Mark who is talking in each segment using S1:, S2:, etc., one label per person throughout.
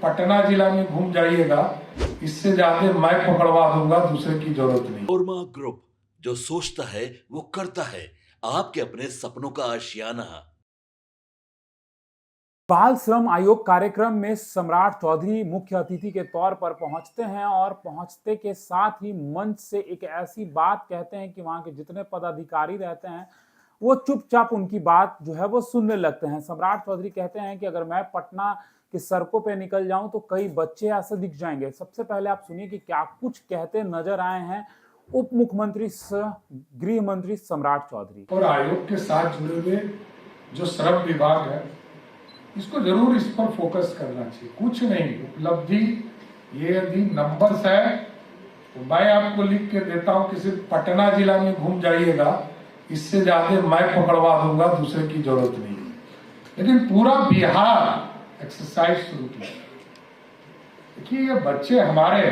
S1: पटना जिला में घूम जाइएगा, इससे ज्यादा मैं पकड़वा दूंगा, दूसरे की जरूरत नहीं।
S2: मनोरमा ग्रुप, जो सोचता है वो करता है। आपके अपने सपनों का आशियाना।
S3: बाल श्रम आयोग कार्यक्रम में सम्राट चौधरी मुख्य अतिथि के तौर पर पहुंचते हैं और पहुंचते के साथ ही मंच से एक ऐसी बात कहते हैं कि वहां के जितने पदाधिकारी रहते हैं वो चुपचाप उनकी बात जो है वो सुनने लगते हैं। सम्राट चौधरी कहते हैं कि अगर मैं पटना की सड़कों पे निकल जाऊं तो कई बच्चे ऐसे दिख जाएंगे। सबसे पहले आप सुनिए कि क्या कुछ कहते नजर आए हैं उप मुख्यमंत्री सह गृह मंत्री सम्राट चौधरी।
S1: और आयोग के साथ जुड़े हुए जो श्रम विभाग है, इसको जरूर इस पर फोकस करना चाहिए। कुछ नहीं, उपलब्धि ये यदि नंबर्स है तो मैं आपको लिख के देता हूं कि सिर्फ पटना जिला में घूम जाइएगा, इससे ज्यादा मैं पकड़वा दूंगा, दूसरे की जरूरत नहीं है। लेकिन पूरा बिहार एक्सरसाइज शुरू किया। देखिए, ये बच्चे हमारे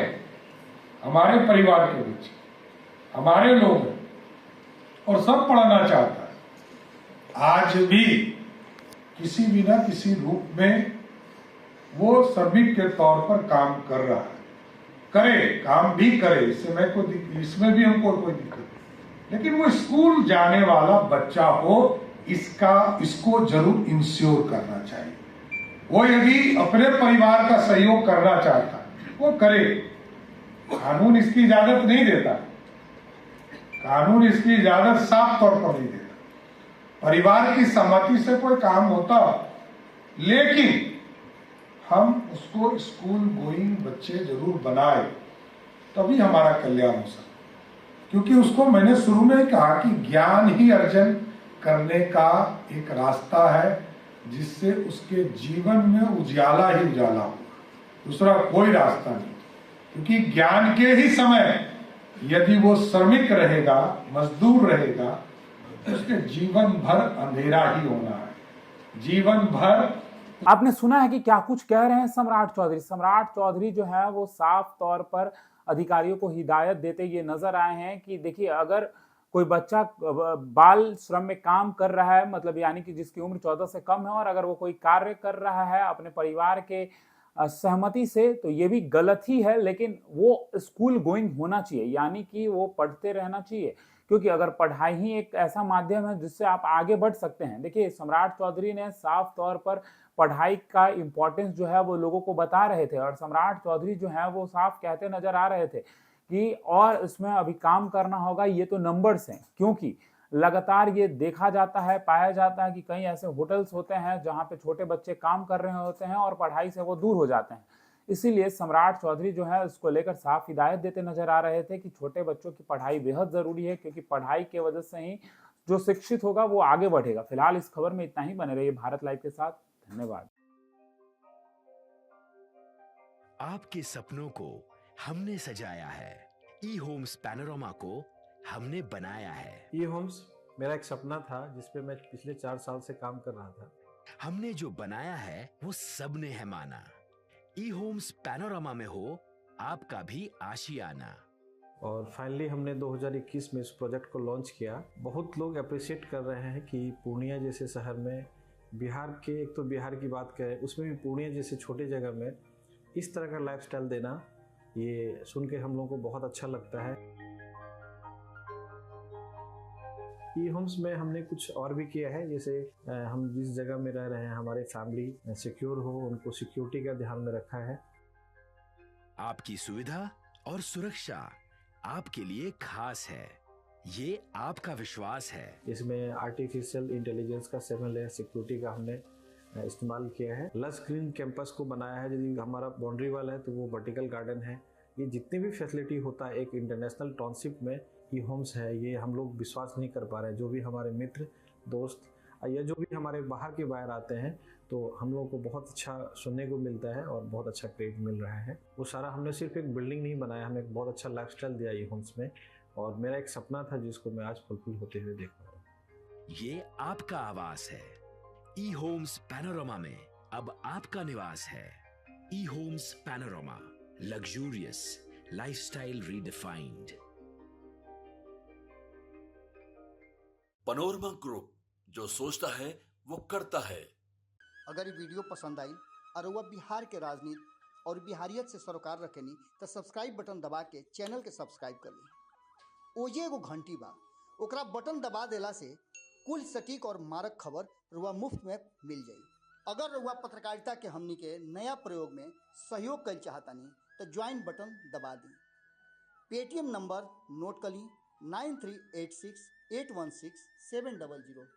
S1: परिवार के बच्चे, हमारे लोग हैं और सब पढ़ना चाहता है। आज भी किसी भी ना किसी रूप में वो श्रमिक के तौर पर काम कर रहा है। काम भी करे, इसमें भी हमको कोई दिक्कत नहीं। लेकिन वो स्कूल जाने वाला बच्चा हो, इसको जरूर इंश्योर करना चाहिए। वो यदि अपने परिवार का सहयोग करना चाहता है वो करे। कानून इसकी इजाजत नहीं देता, कानून इसकी इजाजत साफ तौर पर नहीं देता। परिवार की सहमति से कोई काम होता, लेकिन हम उसको स्कूल गोइंग बच्चे जरूर बनाए, तभी हमारा कल्याण हो सकता। क्योंकि उसको मैंने शुरू में ही कहा कि ज्ञान ही अर्जन करने का एक रास्ता है, जिससे उसके जीवन में उजाला ही उजाला होगा, दूसरा कोई रास्ता नहीं। क्योंकि ज्ञान के ही समय यदि वो श्रमिक रहेगा, मजदूर रहेगा, उसके जीवन भर अंधेरा ही होना है, जीवन भर।
S3: आपने सुना है कि क्या कुछ कह रहे हैं सम्राट चौधरी। सम्राट चौधरी जो है वो साफ तौर पर अधिकारियों को हिदायत देते ये नजर आए हैं कि देखिए, अगर कोई बच्चा बाल श्रम में काम कर रहा है, मतलब यानी कि जिसकी उम्र 14 से कम है, और अगर वो कोई कार्य कर रहा है अपने परिवार के सहमति से, तो ये भी गलत ही है। लेकिन वो स्कूल गोइंग होना चाहिए, यानी कि वो पढ़ते रहना चाहिए, क्योंकि अगर पढ़ाई ही एक ऐसा माध्यम है जिससे आप आगे बढ़ सकते हैं। देखिए, सम्राट चौधरी ने साफ तौर पर पढ़ाई का इंपॉर्टेंस जो है वो लोगों को बता रहे थे, और सम्राट चौधरी जो है वो साफ कहते नजर आ रहे थे कि और इसमें अभी काम करना होगा। ये तो नंबर्स हैं, क्योंकि लगातार ये देखा जाता है, पाया जाता है कि कई ऐसे होटल्स होते हैं जहां पे छोटे बच्चे काम कर रहे होते हैं और पढ़ाई से वो दूर हो जाते हैं। इसीलिए सम्राट चौधरी जो है इसको लेकर साफ हिदायत देते नजर आ रहे थे कि छोटे बच्चों की पढ़ाई बेहद जरूरी है, क्योंकि पढ़ाई के वजह से ही जो शिक्षित होगा वो आगे बढ़ेगा। फिलहाल इस खबर में इतना ही। बने रहिए भारत लाइव के साथ। धन्यवाद।
S4: आपके सपनों को हमने सजाया है, ई होम्स पैनोरमा को हमने बनाया है।
S5: ई होम्स मेरा एक सपना था जिसपे मैं पिछले 4 साल से काम कर रहा था।
S4: हमने जो बनाया है वो सबने है माना। ई होम्स पैनोरमा में हो आपका भी आशियाना।
S5: और फाइनली हमने 2021 में इस प्रोजेक्ट को लॉन्च किया। बहुत लोग अप्रिशिएट कर रहे हैं कि पूर्णिया जैसे शहर में, बिहार के, एक तो बिहार की बात करें उसमें भी पूर्णिया जैसे छोटे जगह में इस तरह का लाइफस्टाइल देना, ये सुन के हम लोगों को बहुत अच्छा लगता है। ई होम्स में हमने कुछ और भी किया है, जैसे हम जिस जगह में रह रहे हैं हमारे फैमिली सिक्योर हो, उनको सिक्योरिटी का ध्यान में रखा है।
S4: आपकी सुविधा और सुरक्षा आपके लिए खास है, ये आपका विश्वास है।
S5: इसमें आर्टिफिशियल इंटेलिजेंस का 7 लेयर सिक्योरिटी का हमने इस्तेमाल किया है। लस ग्रीन कैंपस को बनाया है। यदि हमारा बाउंड्री वाल है तो वो वर्टिकल गार्डन है। ये जितनी भी फैसिलिटी होता है एक इंटरनेशनल टाउनशिप में ई होम्स है, ये हम लोग विश्वास नहीं कर पा रहे हैं। जो भी हमारे मित्र दोस्त या जो भी हमारे बाहर के बाहर आते हैं, तो हम लोगों को बहुत अच्छा सुनने को मिलता है और बहुत अच्छा क्रेडिट मिल रहा है। वो सारा हमने सिर्फ एक बिल्डिंग नहीं बनाया, हमें एक बहुत अच्छा लाइफस्टाइल दिया ई होम्स में, और मेरा एक सपना था जिसको मैं आज फुलफिल होते हुए देख रहा हूँ।
S4: ये आपका आवास है। ई होम्स पैनोरमा में अब आपका निवास है। E Homes Panorama, luxurious lifestyle redefined.
S2: Manorama group, जो सोचता है वो करता है।
S6: अगर ये वीडियो पसंद आई और वह बिहार के राजनीति और बिहारियत से सरोकार रखेनी तो सब्सक्राइब बटन दबा के चैनल के सब्सक्राइब कर ली। ओजे एगो घंटी बा, ओकरा बटन दबा देला से कुल सटीक और मारक खबर रुआ मुफ्त में मिल जाई। अगर रुआ पत्रकारिता के हमनी के नया प्रयोग में सहयोग कर चाहतानी तो ज्वाइन बटन दबा दी। पेटीएम नंबर नोट कर ली 9386816700।